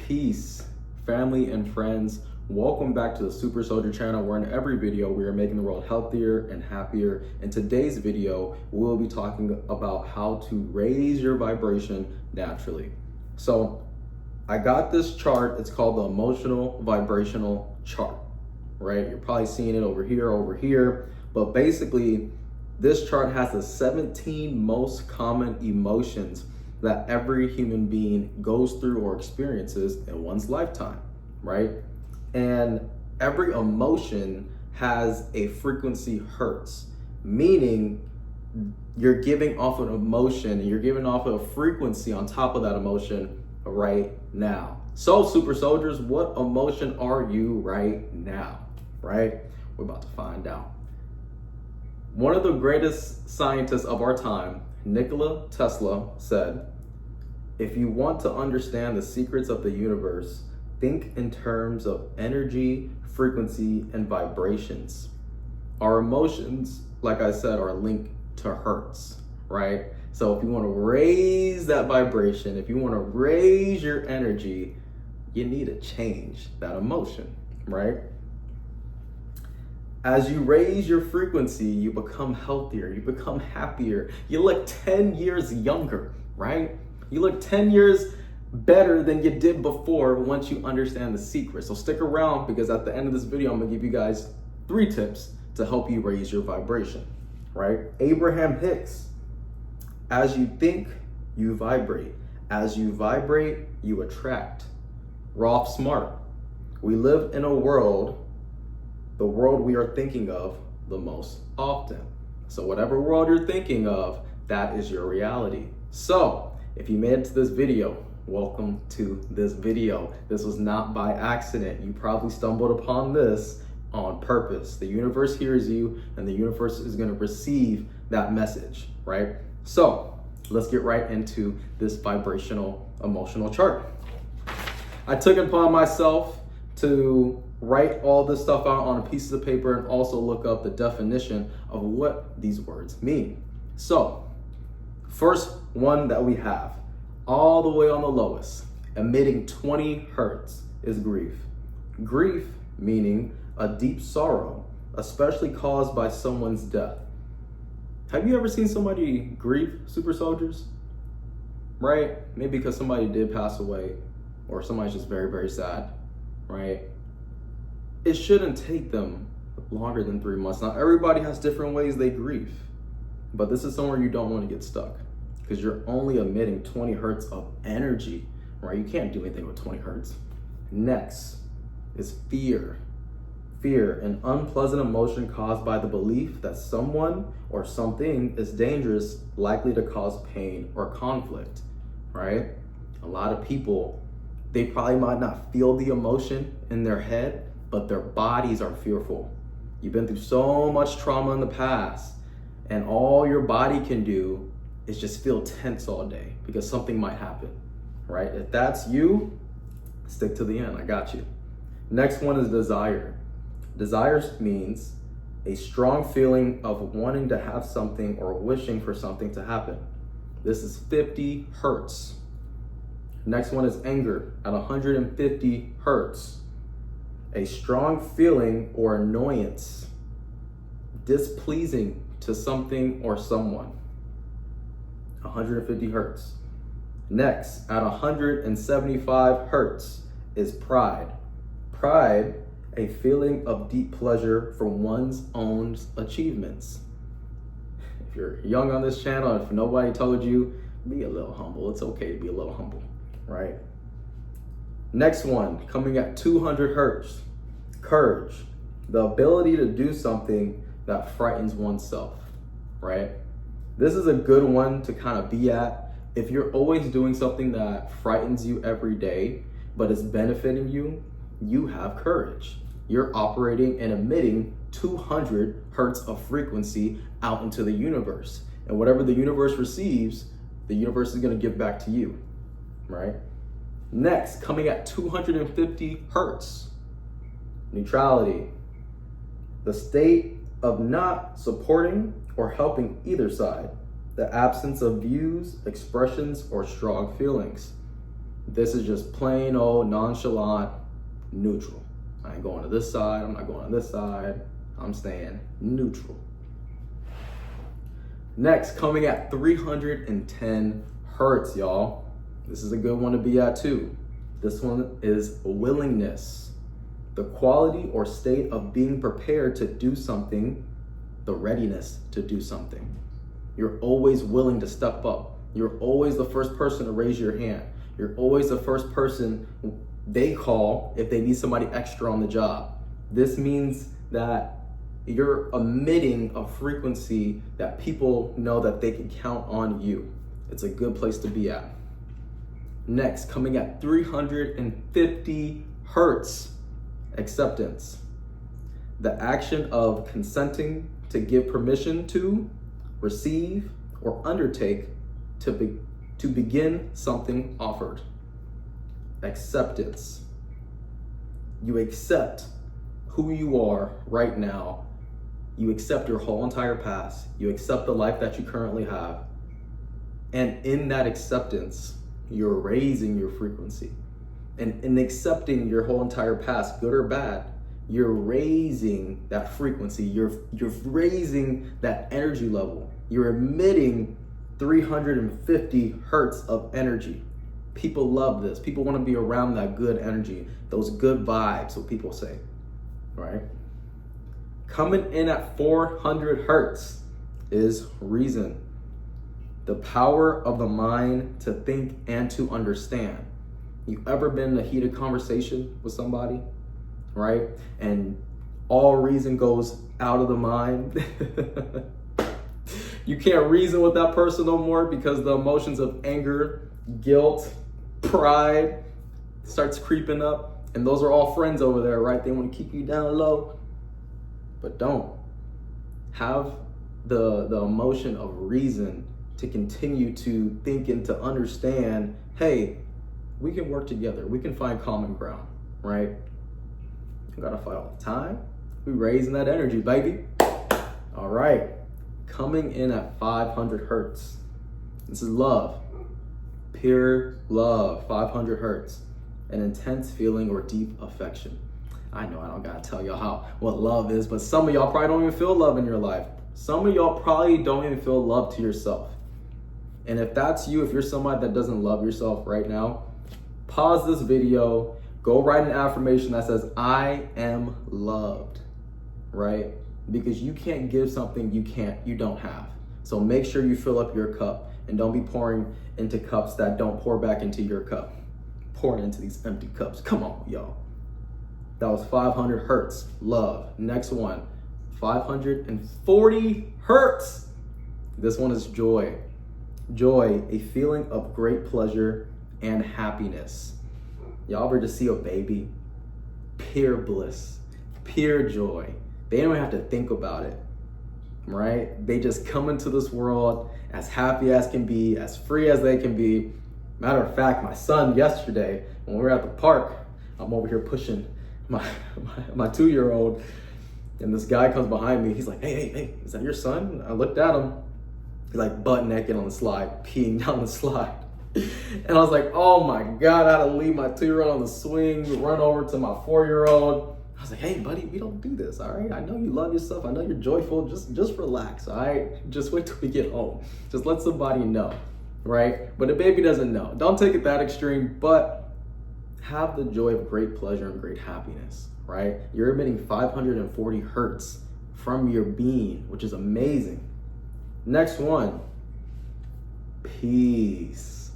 Peace, family and friends. Welcome back to the Super Soldier channel, where in every video we are making the world healthier and happier. In today's video, we'll be talking about how to raise your vibration naturally. So I got this chart. It's called the emotional vibrational chart, right? You're probably seeing it over here. But basically, this chart has the 17 most common emotions that every human being goes through or experiences in one's lifetime, right? And every emotion has a frequency hertz, meaning you're giving off an emotion and you're giving off a frequency on top of that emotion right now. So super soldiers, what emotion are you right now, right? We're about to find out. One of the greatest scientists of our time, Nikola Tesla, said, "If you want to understand the secrets of the universe, think in terms of energy, frequency, and vibrations." Our emotions, like I said, are linked to hertz, right? So if you want to raise that vibration, if you want to raise your energy, you need to change that emotion, right? As you raise your frequency, you become healthier, you become happier, you look 10 years younger, right? You look 10 years better than you did before once you understand the secret. So stick around, because at the end of this video, I'm gonna give you guys 3 tips to help you raise your vibration, right? Abraham Hicks, as you think, you vibrate. As you vibrate, you attract. Rolf Smart, we live in a world, the world we are thinking of the most often. So whatever world you're thinking of, that is your reality. So if you made it to this video, welcome to this video. This was not by accident. You probably stumbled upon this on purpose. The universe hears you, and the universe is going to receive that message, right? So let's get right into this vibrational emotional chart. I took it upon myself to write all this stuff out on a piece of paper and also look up the definition of what these words mean. So first one that we have, all the way on the lowest, emitting 20 hertz, is grief. Grief meaning a deep sorrow, especially caused by someone's death. Have you ever seen somebody grieve, super soldiers? Right? Maybe because somebody did pass away, or somebody's just very, very sad, right? It shouldn't take them longer than 3 months. Now, everybody has different ways they grieve, but this is somewhere you don't want to get stuck, because you're only emitting 20 hertz of energy, right? You can't do anything with 20 hertz. Next is fear. Fear, an unpleasant emotion caused by the belief that someone or something is dangerous, likely to cause pain or conflict, right? A lot of people, they probably might not feel the emotion in their head, but their bodies are fearful. You've been through so much trauma in the past, and all your body can do is just feel tense all day because something might happen, right? If that's you, stick to the end, I got you. Next one is desire. Desire means a strong feeling of wanting to have something or wishing for something to happen. This is 50 hertz. Next one is anger at 150 hertz. A strong feeling or annoyance, displeasing to something or someone. 150 hertz. Next, at 175 hertz, is pride. Pride, a feeling of deep pleasure for one's own achievements. If you're young on this channel, if nobody told you, be a little humble. It's okay to be a little humble, right? Next one, coming at 200 hertz, courage, the ability to do something that frightens oneself, right? This is a good one to kind of be at. If you're always doing something that frightens you every day, but it's benefiting you, you have courage. You're operating and emitting 200 hertz of frequency out into the universe. And whatever the universe receives, the universe is going to give back to you, right? Next, coming at 250 hertz, neutrality, the state of not supporting or helping either side, the absence of views, expressions, or strong feelings. This is just plain old nonchalant neutral. I ain't going to this side, I'm not going on this side. I'm staying neutral. Next, coming at 310 hertz, y'all. This is a good one to be at too. This one is willingness. The quality or state of being prepared to do something, the readiness to do something. You're always willing to step up. You're always the first person to raise your hand. You're always the first person they call if they need somebody extra on the job. This means that you're emitting a frequency that people know that they can count on you. It's a good place to be at. Next, coming at 350 hertz, acceptance. The action of consenting to give permission to, receive, or undertake to begin something offered. Acceptance. You accept who you are right now. You accept your whole entire past. You accept the life that you currently have. And in that acceptance, you're raising your frequency. And in accepting your whole entire past, good or bad, you're raising that frequency. You're raising that energy level. You're emitting 350 hertz of energy. People love this. People want to be around that good energy, those good vibes, what people say, right? Coming in at 400 hertz is reason. The power of the mind to think and to understand. You ever been in a heated conversation with somebody, right? And all reason goes out of the mind. You can't reason with that person no more because the emotions of anger, guilt, pride starts creeping up. And those are all friends over there, right? They want to keep you down low. But don't. Have the emotion of reason to continue to think and to understand, hey, we can work together. We can find common ground, right? You gotta fight all the time. We raising that energy, baby. All right. Coming in at 500 hertz. This is love. Pure love, 500 hertz. An intense feeling or deep affection. I know I don't gotta tell y'all what love is, but some of y'all probably don't even feel love in your life. Some of y'all probably don't even feel love to yourself. And if that's you, if you're somebody that doesn't love yourself right now, pause this video, go write an affirmation that says, I am loved, right? Because you can't give something you don't have. So make sure you fill up your cup and don't be pouring into cups that don't pour back into your cup. Pour it into these empty cups. Come on, y'all. That was 500 hertz, love. Next one, 540 hertz. This one is joy. Joy, a feeling of great pleasure and happiness. Y'all ever just see a baby? Pure bliss, pure joy. They don't even have to think about it, right? They just come into this world as happy as can be, as free as they can be. Matter of fact, my son yesterday, when we were at the park, I'm over here pushing my 2-year-old, and this guy comes behind me. He's like, hey, is that your son? I looked at him. He's like butt naked on the slide, peeing down the slide. And I was like, oh my God, I had to leave my 2-year-old on the swing, run over to my 4-year-old. I was like, hey buddy, we don't do this, all right? I know you love yourself. I know you're joyful. Just relax, all right? Just wait till we get home. Just let somebody know, right? But the baby doesn't know. Don't take it that extreme, but have the joy of great pleasure and great happiness, right? You're emitting 540 hertz from your being, which is amazing. Next one, peace,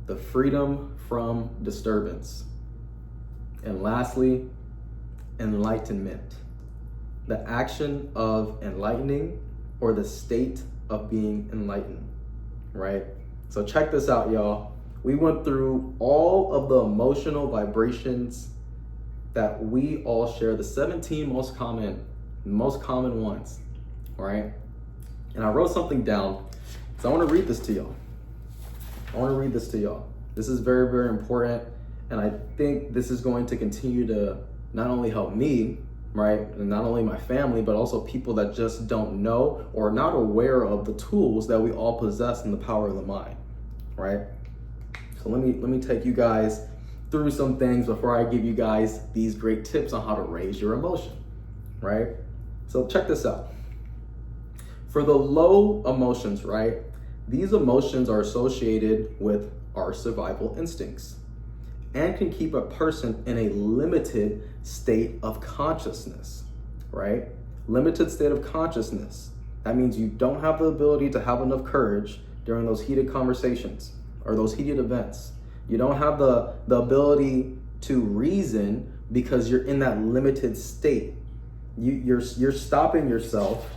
the freedom from disturbance. And lastly, enlightenment, the action of enlightening or the state of being enlightened, right? So check this out, y'all. We went through all of the emotional vibrations that we all share, the 17 most common ones, right? And I wrote something down, so I want to read this to y'all. This is very, very important, and I think this is going to continue to not only help me, right, and not only my family, but also people that just don't know or not aware of the tools that we all possess in the power of the mind, right? So So let me take you guys through some things before I give you guys these great tips on how to raise your emotion, right? So check this out. For the low emotions, right? These emotions are associated with our survival instincts and can keep a person in a limited state of consciousness, right? Limited state of consciousness. That means you don't have the ability to have enough courage during those heated conversations or those heated events. You don't have the ability to reason because you're in that limited state. You're stopping yourself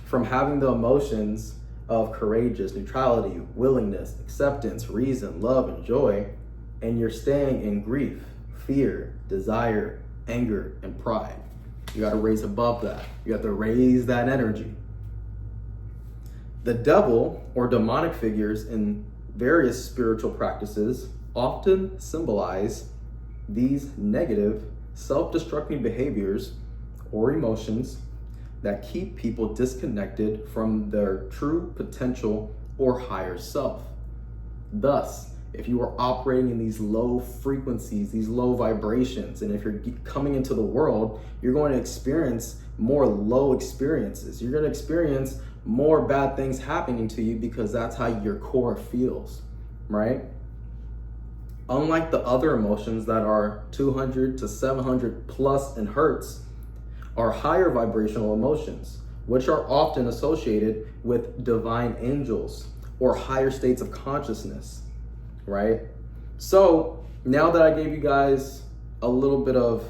from having the emotions of courageous, neutrality, willingness, acceptance, reason, love, and joy, and you're staying in grief, fear, desire, anger, and pride. You got to raise above that. You have to raise that energy. The devil or demonic figures in various spiritual practices often symbolize these negative, self-destructing behaviors or emotions that keep people disconnected from their true potential or higher self. Thus, if you are operating in these low frequencies, these low vibrations, and if you're coming into the world, you're going to experience more low experiences. You're going to experience more bad things happening to you because that's how your core feels, right? Unlike the other emotions that are 200 to 700 plus in hertz, are higher vibrational emotions, which are often associated with divine angels or higher states of consciousness, right? So now that I gave you guys a little bit of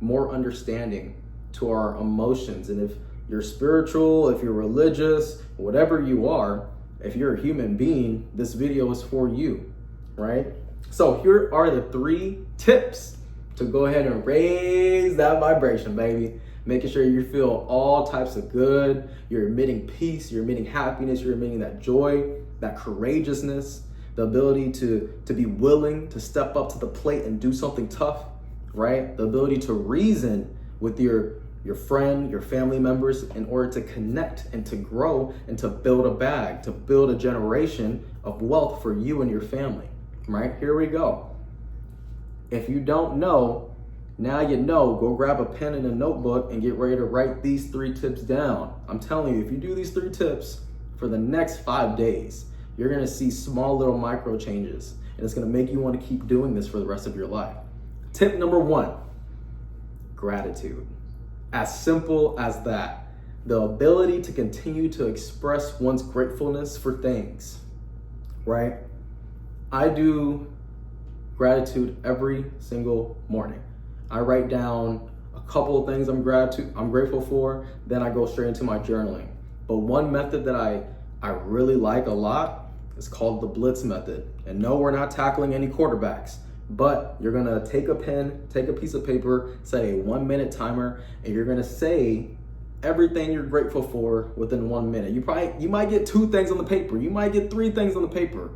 more understanding to our emotions, and if you're spiritual, if you're religious, whatever you are, if you're a human being, this video is for you, right? So here are the 3 tips to go ahead and raise that vibration, baby. Making sure you feel all types of good. You're emitting peace, you're emitting happiness, you're emitting that joy, that courageousness, the ability to be willing to step up to the plate and do something tough, right? The ability to reason with your friend, your family members in order to connect and to grow and to build a bag, to build a generation of wealth for you and your family, right? Here we go. If you don't know, now you know. Go grab a pen and a notebook and get ready to write these 3 tips down. I'm telling you, if you do these 3 tips for the next 5 days, you're gonna see small little micro changes, and it's gonna make you wanna keep doing this for the rest of your life. Tip number 1, gratitude. As simple as that. The ability to continue to express one's gratefulness for things, right? I do gratitude every single morning. I write down a couple of things I'm grateful for, then I go straight into my journaling. But one method that I really like a lot is called the Blitz Method. And no, we're not tackling any quarterbacks, but you're gonna take a pen, take a piece of paper, set a 1-minute timer, and you're gonna say everything you're grateful for within 1 minute. You might get 2 things on the paper, you might get 3 things on the paper,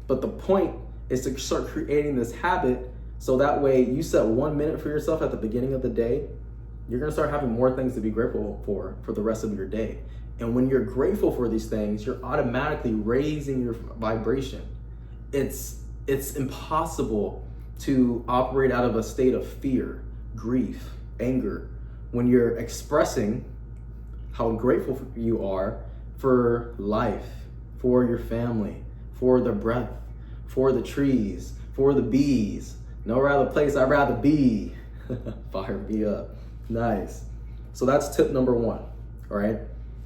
but the point is to start creating this habit so that way you set 1 minute for yourself at the beginning of the day. You're gonna start having more things to be grateful for the rest of your day. And when you're grateful for these things, you're automatically raising your vibration. It's impossible to operate out of a state of fear, grief, anger, when you're expressing how grateful you are for life, for your family, for the breath, for the trees, for the bees. No other place I'd rather be. Fire me up. Nice. So that's tip number 1, all right?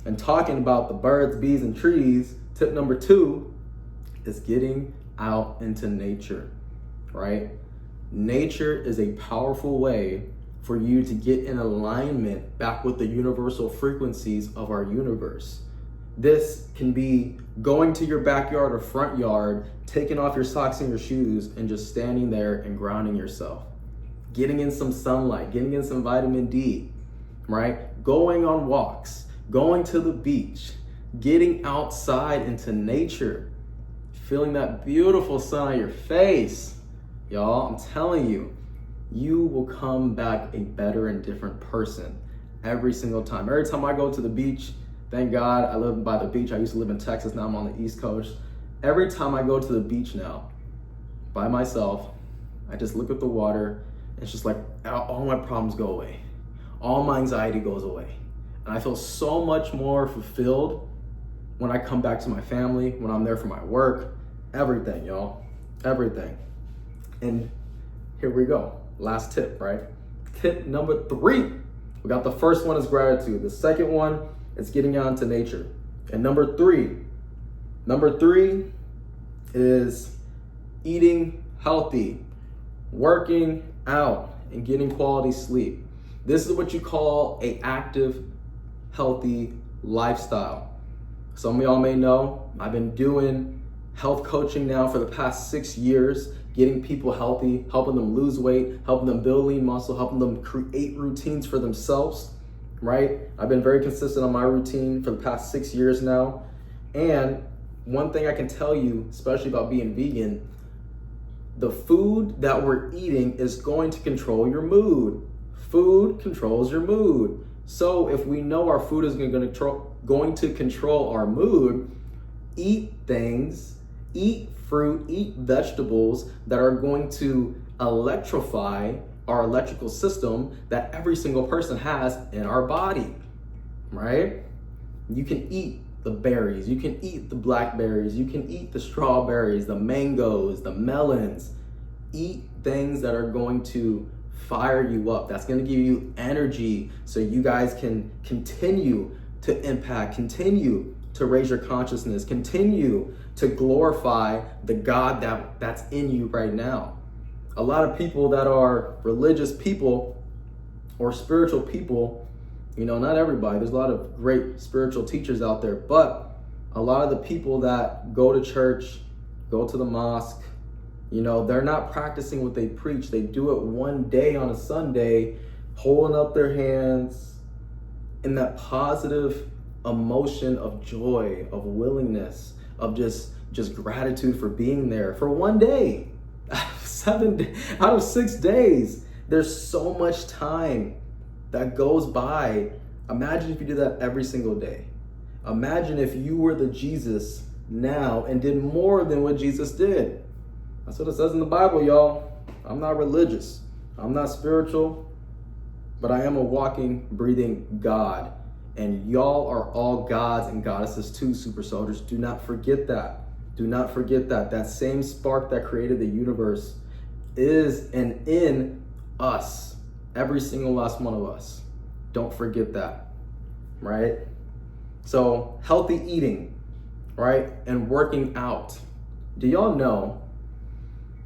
And talking about the birds, bees, and trees, tip number 2 is getting out into nature, right? Nature is a powerful way for you to get in alignment back with the universal frequencies of our universe. This can be going to your backyard or front yard, taking off your socks and your shoes, and just standing there and grounding yourself. Getting in some sunlight, getting in some vitamin D, right? Going on walks, going to the beach, getting outside into nature, feeling that beautiful sun on your face. Y'all, I'm telling you, you will come back a better and different person every single time. Every time I go to the beach, thank God I live by the beach. I used to live in Texas, now I'm on the East Coast. Every time I go to the beach now, by myself. I just look at the water. It's just like all my problems go away. All my anxiety goes away. And I feel so much more fulfilled when I come back to my family, when I'm there for my work, everything, y'all, everything. And here we go. Last tip, right? Tip number 3. We got the first one is gratitude. The second one is getting out into nature. And number three is eating healthy, working out, and getting quality sleep. This is what you call an active, healthy lifestyle. Some of y'all may know I've been doing health coaching now for the past 6 years, getting people healthy, helping them lose weight, helping them build lean muscle, helping them create routines for themselves, right? I've been very consistent on my routine for the past 6 years now. And one thing I can tell you, especially about being vegan, the food that we're eating is going to control your mood. Food controls your mood. So if we know our food is going to control our mood, eat things, eat fruit, eat vegetables that are going to electrify our electrical system that every single person has in our body, right? You can eat the berries, you can eat the blackberries, you can eat the strawberries, the mangoes, the melons. Eat things that are going to fire you up. That's going to give you energy so you guys can continue to impact, continue to raise your consciousness, continue to glorify the God that's in you right now. A lot of people that are religious people or spiritual people, you know, not everybody, there's a lot of great spiritual teachers out there, but a lot of the people that go to church, go to the mosque, you know, they're not practicing what they preach. They do it one day on a Sunday, holding up their hands in that positive emotion of joy, of willingness, of just gratitude for being there for one day. 7 out of 6 days. There's so much time that goes by. Imagine if you did that every single day. Imagine if you were the Jesus now and did more than what Jesus did. That's what it says in the Bible, y'all. I'm not religious. I'm not spiritual, but I am a walking, breathing God. And y'all are all gods and goddesses too, super soldiers. Do not forget that. Do not forget that. That same spark that created the universe is and in us. Every single last one of us. Don't forget that, right? So healthy eating, right? And working out. Do y'all know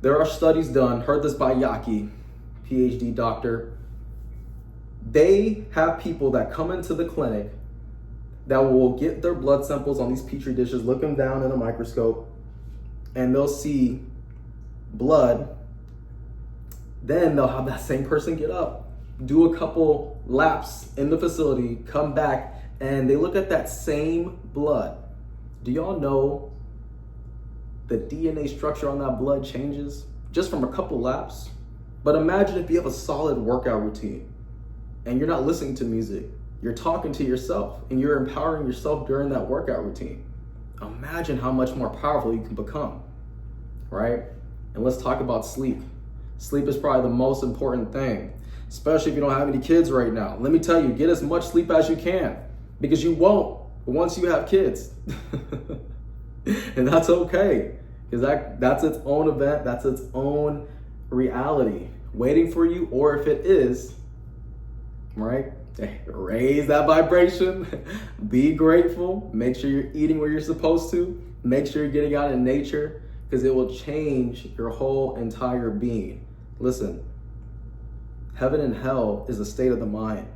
there are studies done, heard this by Yaki, PhD doctor. They have people that come into the clinic that will get their blood samples on these petri dishes, look them down in a microscope, and they'll see blood. Then they'll have that same person get up, do a couple laps in the facility, come back, and they look at that same blood. Do y'all know the DNA structure on that blood changes just from a couple laps? But imagine if you have a solid workout routine and you're not listening to music, you're talking to yourself and you're empowering yourself during that workout routine. Imagine how much more powerful you can become, right? And let's talk about sleep. Sleep is probably the most important thing, especially if you don't have any kids right now. Let me tell you, get as much sleep as you can, because you won't once you have kids. And that's okay, because that's its own event, that's its own reality waiting for you. Or if it is, right, raise that vibration, be grateful, make sure you're eating where you're supposed to, make sure you're getting out in nature, because it will change your whole entire being. Listen, heaven and hell is a state of the mind.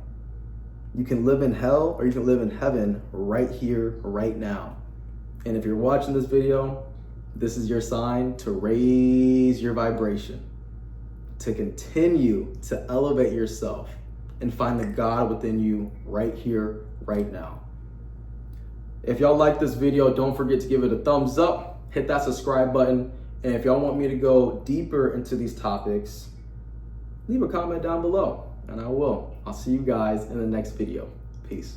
You can live in hell or you can live in heaven right here, right now. And if you're watching this video, this is your sign to raise your vibration, to continue to elevate yourself and find the God within you right here, right now. If y'all like this video, don't forget to give it a thumbs up, hit that subscribe button. And if y'all want me to go deeper into these topics, leave a comment down below and I will. I'll see you guys in the next video. Peace.